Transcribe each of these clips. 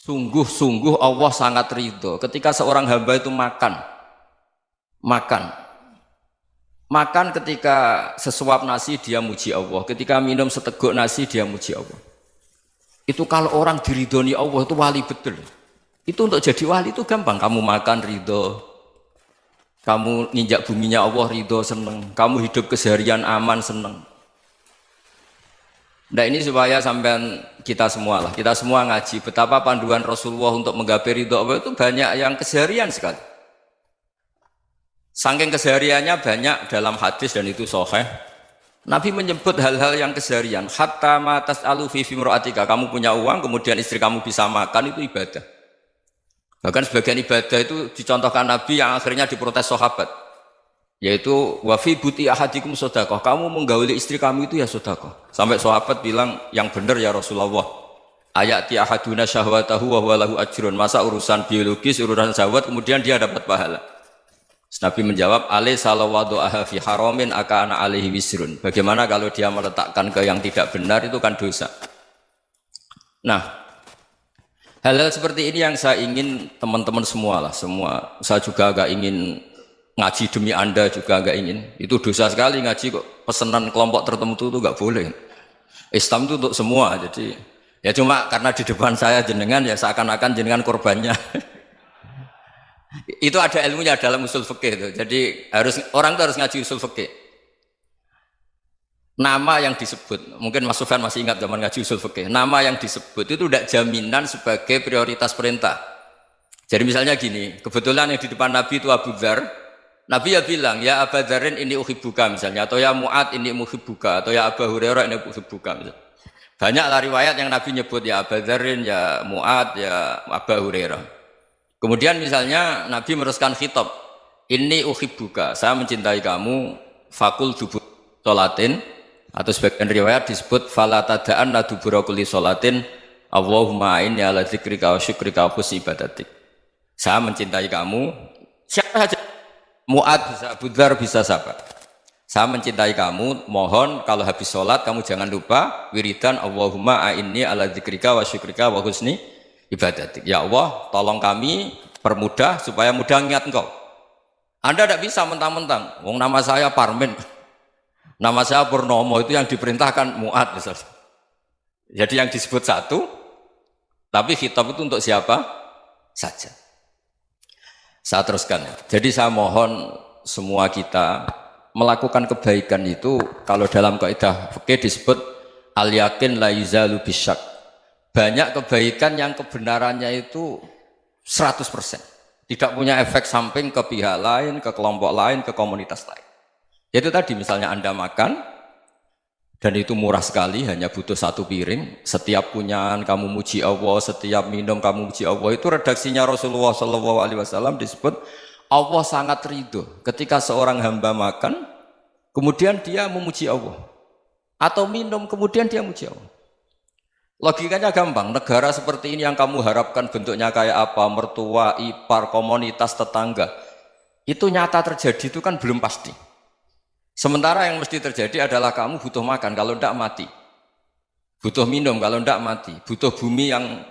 Sungguh-sungguh Allah sangat ridho ketika seorang hamba itu makan ketika sesuap nasi dia muji Allah, ketika minum seteguk nasi dia muji Allah. Itu kalau orang diridhoni Allah itu wali betul. Itu untuk jadi wali itu gampang, kamu makan ridho, kamu nginjak buminya Allah ridho seneng, kamu hidup keseharian aman seneng. Nah ini supaya sampean kita semua ngaji betapa panduan Rasulullah untuk menggapai ridho Allah itu banyak yang keseharian sekali. Saking kesehariannya banyak dalam hadis dan itu sahih. Nabi menyebut hal-hal yang keseharian. Hatta ma tas'alu fi fimra'atika, kamu punya uang kemudian istri kamu bisa makan itu ibadah. Bahkan sebagian ibadah itu dicontohkan Nabi yang akhirnya diprotes sahabat. Yaitu wa fi buti ahadikum sedekah, kamu menggauli istri kamu itu ya sedekah. Sampai sahabat bilang yang benar ya Rasulullah. Ayati ahaduna syahwatahu wa huwa lahu ajrun. Masa urusan biologis, urusan syahwat kemudian dia dapat pahala. Nabi menjawab, alaysa lawadu'aha fi haramin akana alaihi wisrun. Bagaimana kalau dia meletakkan ke yang tidak benar itu kan dosa. Nah, hal-hal seperti ini yang saya ingin teman-teman semua saya juga agak ingin ngaji demi Anda juga agak ingin. Itu dosa sekali ngaji kok pesanan kelompok tertentu itu enggak boleh. Islam itu untuk semua. Jadi ya cuma karena di depan saya jenengan ya seakan-akan jenengan korbannya. Itu ada ilmunya dalam usul fikih itu. Jadi orang itu harus ngaji usul fikih. Nama yang disebut, mungkin Mas Sufyan masih ingat zaman ngaji usul fikih. Nama yang disebut itu tidak jaminan sebagai prioritas perintah. Jadi misalnya gini, kebetulan yang di depan Nabi itu Abu Dzar. Nabi ya bilang, ya Aba Dzarin ini uhibbuka misalnya, atau ya Mu'ad ini muhibbuka, atau ya Aba Hurairah ini uhibbuka misalnya. Banyaklah riwayat yang Nabi nyebut ya Aba Dzarin, ya Mu'ad, ya Aba Hurairah. Kemudian misalnya Nabi meneruskan khitab, ini uhibbuka, saya mencintai kamu, fakul dubur sholatin, atau sebagian riwayat disebut fala tada'an la dubura kulli sholatin, Allahumma inni ala dzikrika wa syukrika wa husni ibadatik. Saya mencintai kamu, siapa saja. Mu'ad bisa, Abu Dzar bisa siapa? Saya mencintai kamu, mohon kalau habis sholat kamu jangan lupa wiridan Allahumma a'inni ala dzikrika wa syukrika wa husni ibadatik. Ya Allah, tolong kami permudah supaya mudah ingat engkau. Anda tidak bisa mentang-mentang, wong nama saya Parmin, nama saya Purnomo, itu yang diperintahkan Mu'ad misalnya. Jadi yang disebut satu, tapi khitab itu untuk siapa saja. Saya teruskan. Jadi saya mohon semua kita melakukan kebaikan itu kalau dalam kaidah fikih disebut al yakin la yuzalu bisyak. Banyak kebaikan yang kebenarannya itu 100%. Tidak punya efek samping ke pihak lain, ke kelompok lain, ke komunitas lain. Itu tadi misalnya Anda makan dan itu murah sekali, hanya butuh satu piring. Setiap punyaan kamu muji Allah, setiap minum kamu muji Allah. Itu redaksinya Rasulullah SAW disebut Allah sangat ridho ketika seorang hamba makan, kemudian dia memuji Allah, atau minum kemudian dia muji Allah. Logikanya gampang. Negara seperti ini yang kamu harapkan bentuknya kayak apa, mertua, ipar, komunitas, tetangga, itu nyata terjadi itu kan belum pasti. Sementara yang mesti terjadi adalah kamu butuh makan, kalau tidak mati. Butuh minum, kalau tidak mati. Butuh bumi yang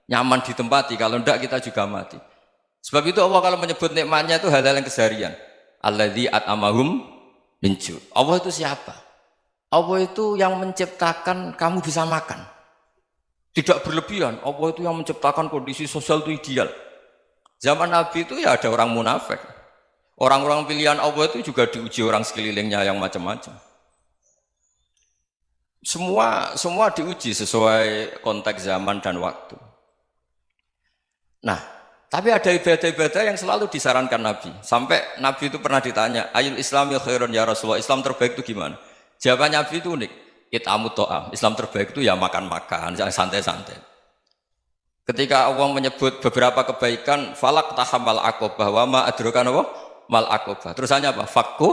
nyaman ditempati, kalau tidak kita juga mati. Sebab itu Allah kalau menyebut nikmatnya itu hal-hal yang keseharian. Alladzi at'amahum min ju'. Allah itu siapa? Allah itu yang menciptakan kamu bisa makan. Tidak berlebihan. Allah itu yang menciptakan kondisi sosial itu ideal. Zaman Nabi itu ya ada orang munafik. Orang-orang pilihan Allah itu juga diuji orang sekelilingnya yang macam-macam. Semua diuji sesuai konteks zaman dan waktu. Nah, tapi ada ibadah-ibadah yang selalu disarankan Nabi. Sampai Nabi itu pernah ditanya, ayul islami khairun ya Rasulullah, Islam terbaik itu gimana? Jawaban Nabi itu unik. It'amut to'am. Islam terbaik itu ya makan-makan, yang santai-santai. Ketika Allah menyebut beberapa kebaikan, falak tahamal aqobah wa ma adrokan Allah mal aqobah. Terusannya apa? Fakku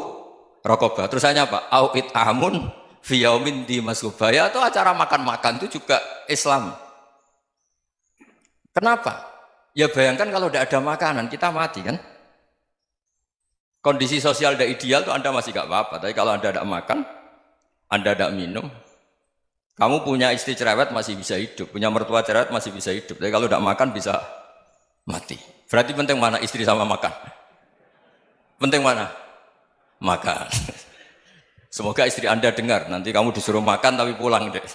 raqobah. Terusannya apa? Au it'amun fi yaumin di masghubah. Ya itu acara makan-makan itu juga Islam. Kenapa? Ya bayangkan kalau tidak ada makanan kita mati kan? Kondisi sosial tidak ideal itu Anda masih gak apa-apa. Tapi kalau Anda tidak makan, Anda tidak minum, Kamu punya istri cerewet masih bisa hidup, punya mertua cerewet masih bisa hidup. Tapi kalau tidak makan bisa mati. Berarti penting mana istri sama makan? Penting mana? Makan. Semoga istri Anda dengar, nanti kamu disuruh makan tapi pulang deh.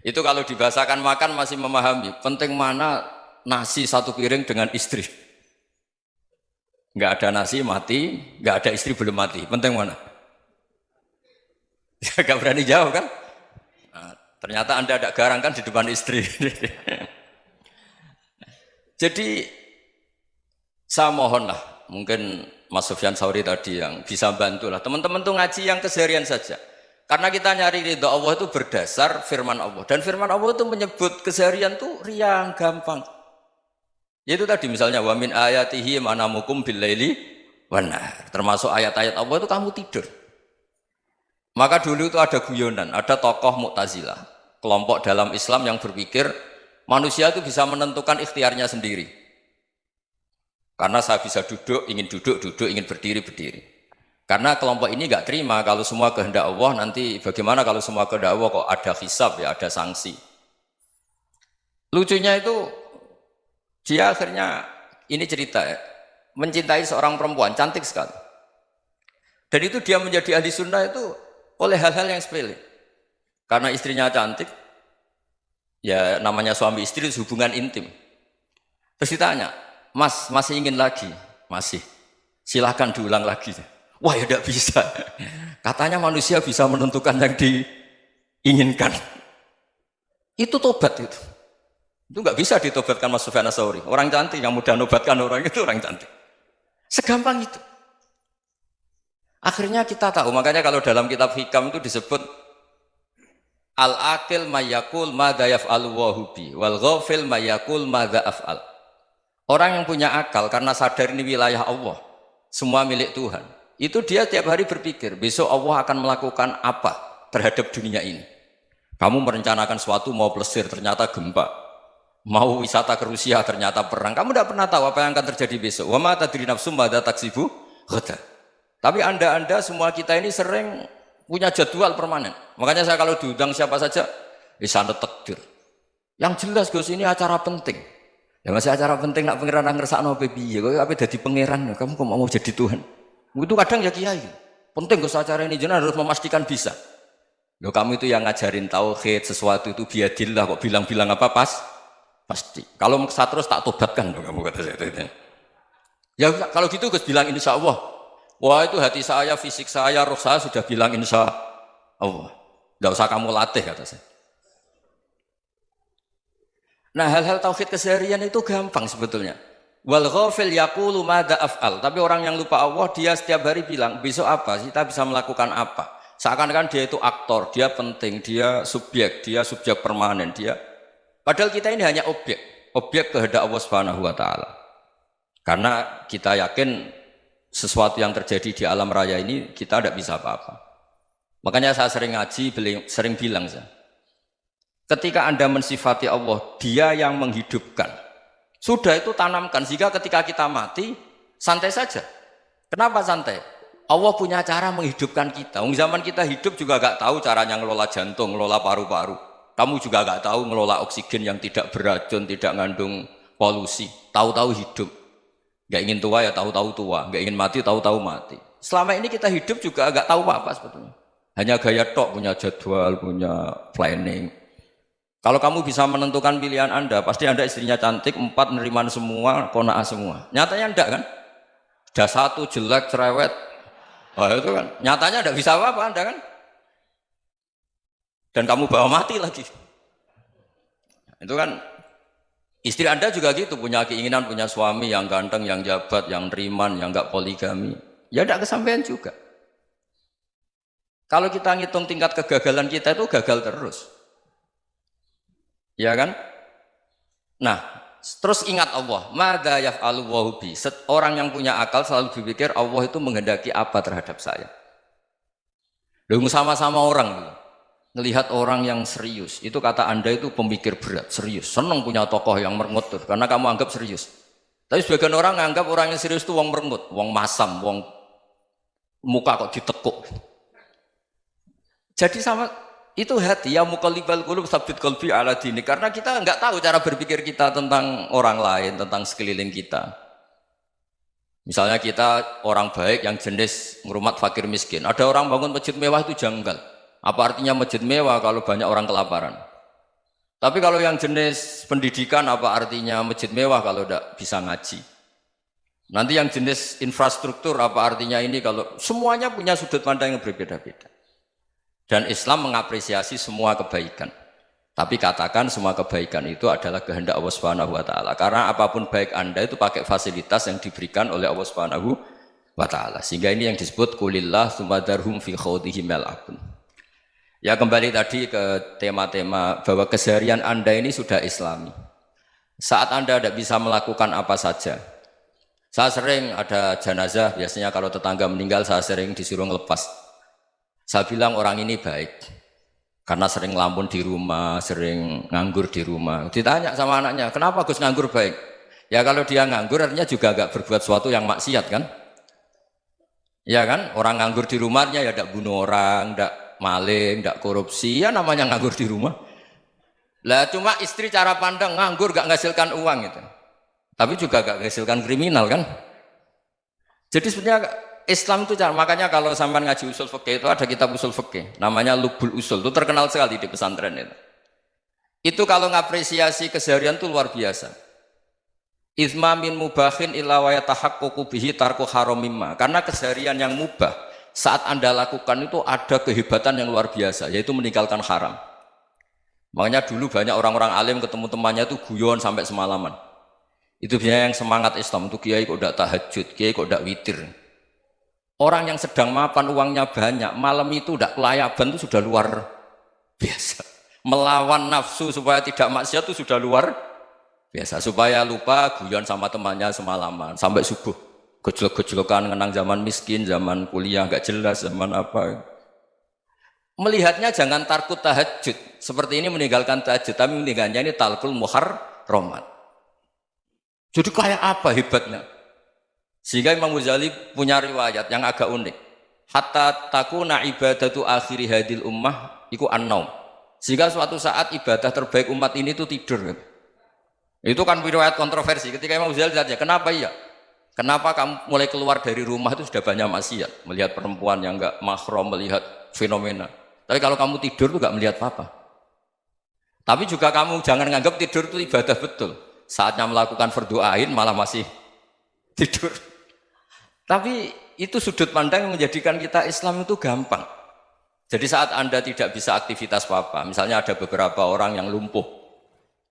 Itu kalau dibahasakan makan masih memahami. Penting mana nasi satu piring dengan istri. Nggak ada nasi mati, nggak ada istri belum mati. Penting mana? Gak berani jawab kan? Nah, ternyata Anda ada garang kan di depan istri. Jadi saya mohonlah, mungkin Mas Sufyan Sauri tadi yang bisa bantulah. Teman-teman tuh ngaji yang keseharian saja. Karena kita nyari ridha Allah itu berdasar firman Allah. Dan firman Allah itu menyebut keseharian tuh riang, gampang. Yaitu tadi misalnya wa min ayatihi manamukum bil laili wan nahar. Termasuk ayat-ayat Allah itu kamu tidur. Maka dulu itu ada guyonan, ada tokoh Mu'tazilah, kelompok dalam Islam yang berpikir manusia itu bisa menentukan ikhtiarnya sendiri. Karena saya bisa duduk, ingin berdiri, berdiri. Karena kelompok ini nggak terima kalau semua kehendak Allah, nanti bagaimana kalau semua kehendak Allah kok ada hisab ya, ada sanksi. Lucunya itu dia akhirnya, ini cerita ya, mencintai seorang perempuan, cantik sekali. Dan itu dia menjadi ahli sunnah itu oleh hal-hal yang sepele. Karena istrinya cantik, ya namanya suami istri hubungan intim. Terus ditanya, Mas, masih ingin lagi? Masih. Silahkan diulang lagi. Wah ya tidak bisa. Katanya manusia bisa menentukan yang diinginkan. Itu tobat itu. Itu nggak bisa ditobatkan Mas Sufyan Ats-Tsauri. Orang cantik yang mudah nobatkan orang itu orang cantik. Segampang itu. Akhirnya kita tahu, makanya kalau dalam kitab Hikam itu disebut al-aqil mayyakul madza yaf'alu wa hubi wal ghafil mayyakul madza af'al. Orang yang punya akal karena sadar ini wilayah Allah, semua milik Tuhan. Itu dia tiap hari berpikir, besok Allah akan melakukan apa terhadap dunia ini. Kamu merencanakan suatu mau plesir, ternyata gempa. Mau wisata ke Rusia, ternyata perang. Kamu tidak pernah tahu apa yang akan terjadi besok. Wa ma tadri nafsum madza taksibu ghadan. Tapi anda semua kita ini sering punya jadwal permanen. Makanya saya kalau diundang siapa saja, sanad takdir. Yang jelas Gus ini acara penting. Ya masih acara penting nak pangeran ngersakno piye? Kok ape dadi pangeran? Kamu kok mau jadi Tuhan? Itu kadang ya kiai. Penting Gus acara ini jenengan harus memastikan bisa. Loh kamu itu yang ngajarin tauhid, sesuatu itu biadillah kok bilang-bilang apa pasti. Kalau maksa terus tak tobatkan loh kamu kata saya. Ya kalau gitu Gus bilang insya Allah. Wah itu hati saya, fisik saya, roh saya sudah bilang insya Allah. Tidak usah kamu latih kata saya. Nah hal-hal tauhid keseharian itu gampang sebetulnya. Wal ghafil yaqulu madza af'al. Tapi orang yang lupa Allah dia setiap hari bilang besok apa? Kita bisa melakukan apa? Seakan-akan dia itu aktor, dia penting, dia subjek permanen, dia. Padahal kita ini hanya objek kehendak Allah Subhanahu wa taala. Karena kita yakin sesuatu yang terjadi di alam raya ini kita tidak bisa apa-apa. Makanya saya sering ngaji, sering bilang saya, ketika Anda mensifati Allah, Dia yang menghidupkan. Sudah itu tanamkan sehingga ketika kita mati santai saja. Kenapa santai? Allah punya cara menghidupkan kita. Zaman kita hidup juga gak tahu caranya ngelola jantung, ngelola paru-paru. Kamu juga gak tahu ngelola oksigen yang tidak beracun, tidak mengandung polusi. Tahu-tahu hidup. Gak ingin tua ya tahu-tahu tua, gak ingin mati tahu-tahu mati. Selama ini kita hidup juga gak tahu apa-apa sebetulnya. Hanya gaya tok, punya jadwal, punya planning. Kalau kamu bisa menentukan pilihan Anda, pasti Anda istrinya cantik, 4 neriman semua, kona'ah semua. Nyatanya enggak kan? Ada 1 jelek, cerewet. Oh itu kan, nyatanya enggak bisa apa-apa Anda kan? Dan kamu bawa mati lagi. Itu kan istri Anda juga gitu, punya keinginan, punya suami yang ganteng, yang jabat, yang neriman, yang enggak poligami. Ya enggak kesampaian juga. Kalau kita ngitung tingkat kegagalan kita itu gagal terus. Ya kan? Nah, terus ingat Allah, madza yaf'alu wa bi. Orang yang punya akal selalu berpikir Allah itu menghendaki apa terhadap saya. Lalu sama-sama orang melihat orang yang serius, itu kata Anda itu pemikir berat, serius, senang punya tokoh yang merengut tuh, karena kamu anggap serius. Tapi sebagian orang anggap orang yang serius itu wong merengut, wong masam, wong muka kok ditekuk. Jadi sama Itu hati, ya muqallibal qulub tsabbit qalbi ala dini. Karena kita nggak tahu cara berpikir kita tentang orang lain, tentang sekeliling kita. Misalnya kita orang baik yang jenis ngrumat fakir miskin. Ada orang bangun masjid mewah itu janggal. Apa artinya masjid mewah kalau banyak orang kelaparan? Tapi kalau yang jenis pendidikan apa artinya masjid mewah kalau tidak bisa ngaji? Nanti yang jenis infrastruktur apa artinya ini kalau semuanya punya sudut pandang yang berbeda-beda. Dan Islam mengapresiasi semua kebaikan. Tapi katakan semua kebaikan itu adalah kehendak Allah Subhanahu wa taala. Karena apapun baik Anda itu pakai fasilitas yang diberikan oleh Allah Subhanahu wa taala. Sehingga ini yang disebut qulillah tsumadarhum fi khawdihim yal'abun. Ya kembali tadi ke tema-tema bahwa keseharian Anda ini sudah Islami. Saat Anda tidak bisa melakukan apa saja. Saya sering ada jenazah, biasanya kalau tetangga meninggal saya sering disuruh ngelepas. Saya bilang orang ini baik karena sering ngelamun di rumah, sering nganggur di rumah. Ditanya sama anaknya, kenapa Gus nganggur baik? Ya kalau dia nganggur artinya juga agak berbuat sesuatu yang maksiat kan? Ya kan? Orang nganggur di rumahnya ya tidak bunuh orang, tidak maling, tidak korupsi, ya namanya nganggur di rumah. Lah cuma istri cara pandang nganggur gak menghasilkan uang itu. Tapi juga gak menghasilkan kriminal kan? Jadi sebenarnya Islam itu makanya kalau sampai ngaji usul fikih itu ada kitab usul fikih namanya Lubul Usul, itu terkenal sekali di pesantren itu. Itu kalau ngapresiasi keseharian itu luar biasa. Izma min mubahin illa wa yatahaqqaqu bihi tarku haramimma. Karena keseharian yang mubah saat Anda lakukan itu ada kehebatan yang luar biasa, yaitu meninggalkan haram. Makanya dulu banyak orang-orang alim ketemu temannya itu guyon sampai semalaman. Itu biasanya yang semangat Islam itu kiai kok tidak tahajud, kiai kok tidak witir. Orang yang sedang mapan uangnya banyak, malam itu tidak kelayaban itu sudah luar biasa. Melawan nafsu supaya tidak maksiat itu sudah luar biasa. Supaya lupa guyon sama temannya semalaman sampai subuh. Gejlok-gejlokan ngenang zaman miskin, zaman kuliah nggak jelas, zaman apa. Melihatnya jangan tarkut tahajud. Seperti ini meninggalkan tahajud, tapi meninggalkannya ini talkul muharramat. Jadi kayak apa hebatnya? Sehingga Imam Ghazali punya riwayat yang agak unik. Hatta takuna ibadatu akhiri hadil ummah iku an-naum. Sehingga suatu saat ibadah terbaik umat ini itu tidur. Itu kan riwayat kontroversi. Ketika Imam Ghazali tanya, kenapa iya? Kenapa kamu mulai keluar dari rumah itu sudah banyak maksiat? Melihat perempuan yang enggak mahram, melihat fenomena. Tapi kalau kamu tidur itu enggak melihat apa-apa. Tapi juga kamu jangan menganggap tidur itu ibadah betul. Saatnya melakukan fardhu ain malah masih tidur. Tapi itu sudut pandang yang menjadikan kita Islam itu gampang. Jadi saat Anda tidak bisa aktivitas apa-apa, misalnya ada beberapa orang yang lumpuh.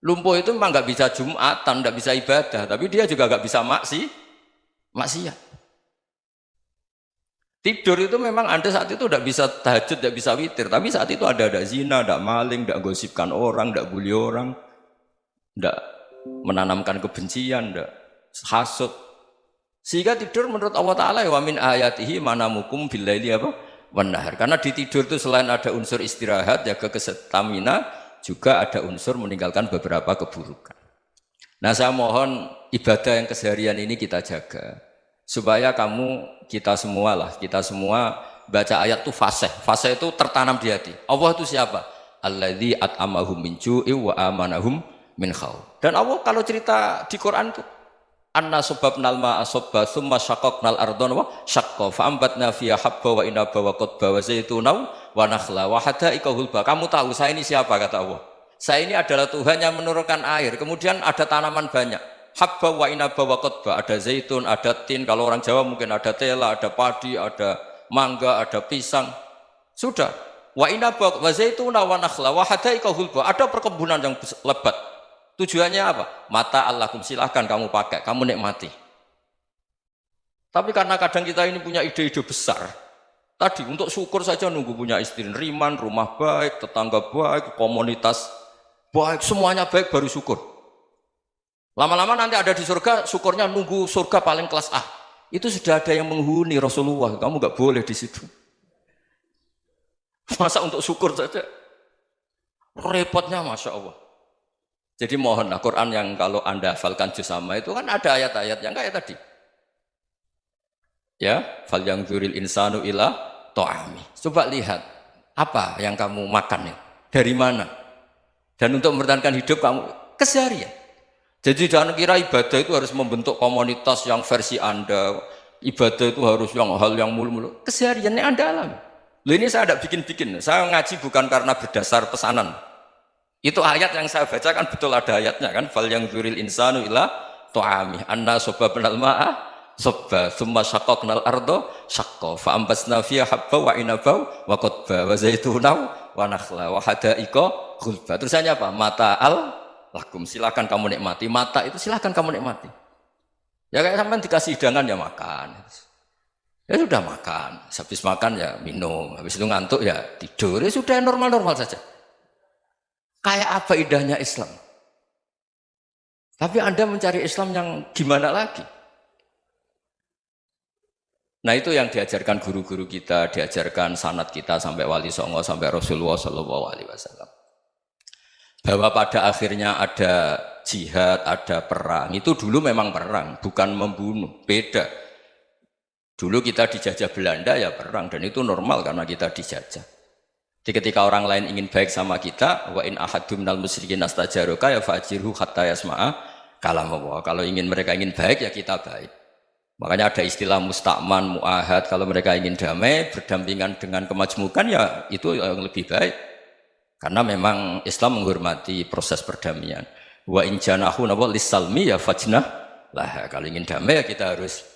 Lumpuh itu memang nggak bisa Jumatan, nggak bisa ibadah, tapi dia juga nggak bisa maksiat. Tidur itu memang Anda saat itu tidak bisa tahajud, tidak bisa witir, tapi saat itu ada zina, ada maling, tidak gosipkan orang, tidak bully orang, tidak menanamkan kebencian, tidak hasud. Sehingga tidur menurut Allah Ta'ala wa min ayatihi manamukum billaili apa? Wan-nahar. Karena di tidur itu selain ada unsur istirahat, jaga kestamina, juga ada unsur meninggalkan beberapa keburukan. Nah saya mohon ibadah yang keseharian ini kita jaga. Supaya kita semua baca ayat itu fasih. Fasih itu tertanam di hati. Allah itu siapa? Alladzi at'amahum min ju'i wa amanahum min khauf. Dan Allah kalau cerita di Quran itu anna subabnal ma'a subba thumma syaqaqnal ardon wa syaqqa fa'ambatna fiha habba wa inaba wa qadba wa zaituna wa nakhla wa hadaika hulba. Kamu tahu saya ini siapa, kata Allah. Saya ini adalah Tuhan yang menurunkan air, kemudian ada tanaman banyak. Habba wa inaba wa qadba, ada zaitun, ada tin, kalau orang Jawa mungkin ada tela, ada padi, ada mangga, ada pisang. Sudah. Wa inaba wa zaituna wa nakhla wa hadaika hulba. Ada perkebunan yang lebat. Tujuannya apa? Mata Allahkum, silahkan kamu pakai, kamu nikmati. Tapi karena kadang kita ini punya ide-ide besar. Tadi untuk syukur saja nunggu punya istri riman, rumah baik, tetangga baik, komunitas baik, semuanya baik baru syukur. Lama-lama nanti ada di surga, syukurnya nunggu surga paling kelas A. Itu sudah ada yang menghuni Rasulullah, kamu nggak boleh di situ. Masa untuk syukur saja? Repotnya Masya Allah. Jadi mohonlah Quran yang kalau Anda hafalkan juz sama itu kan ada ayat-ayat yang kayak tadi. Ya, fal yang dzuril insanu ila ta'ami. Coba lihat. Apa yang kamu makan ya? Dari mana? Dan untuk mempertahankan hidup kamu keseharian. Jadi jangan kira ibadah itu harus membentuk komunitas yang versi Anda. Ibadah itu harus hal yang mulu-mulu. Kesehariannya Anda alami. Loh, ini saya tidak bikin-bikin. Saya ngaji bukan karena berdasar pesanan. Itu ayat yang saya bacakan betul ada ayatnya kan. Fal yang dzuril insanu ila tu'ami anna sobabnal ma'a sobba thumma syaqaqnal ardo syaqqa fa ambasna fiha habba wa inaba wa qadba wa zaituna wa nakhla wa hada'iqa ghulba. Terusannya apa? Mata'al lakum, silakan kamu nikmati. Mata itu silakan kamu nikmati. Ya kayak sampean dikasih hidangan ya makan. Ya sudah makan, habis makan ya minum, habis itu ngantuk ya tidur. Ya sudah normal-normal saja. Kayak apa indahnya Islam? Tapi Anda mencari Islam yang gimana lagi? Nah itu yang diajarkan guru-guru kita, diajarkan sanad kita sampai Wali Songo, sampai Rasulullah SAW. Bahwa pada akhirnya ada jihad, ada perang. Itu dulu memang perang, bukan membunuh, beda. Dulu kita dijajah Belanda ya perang, dan itu normal karena kita dijajah. Jadi ketika orang lain ingin baik sama kita, wa in ahadum minal musyrikin astajaruka ya fa'jirhu hatta yasma'a kalam Allah. Kalau mereka ingin baik ya kita baik. Makanya ada istilah musta'man, mu'ahad. Kalau mereka ingin damai, berdampingan dengan kemajmukan ya itu yang lebih baik. Karena memang Islam menghormati proses perdamaian. Wa in janahu lis-salmi ya fajnah lah. Kalau ingin damai ya kita harus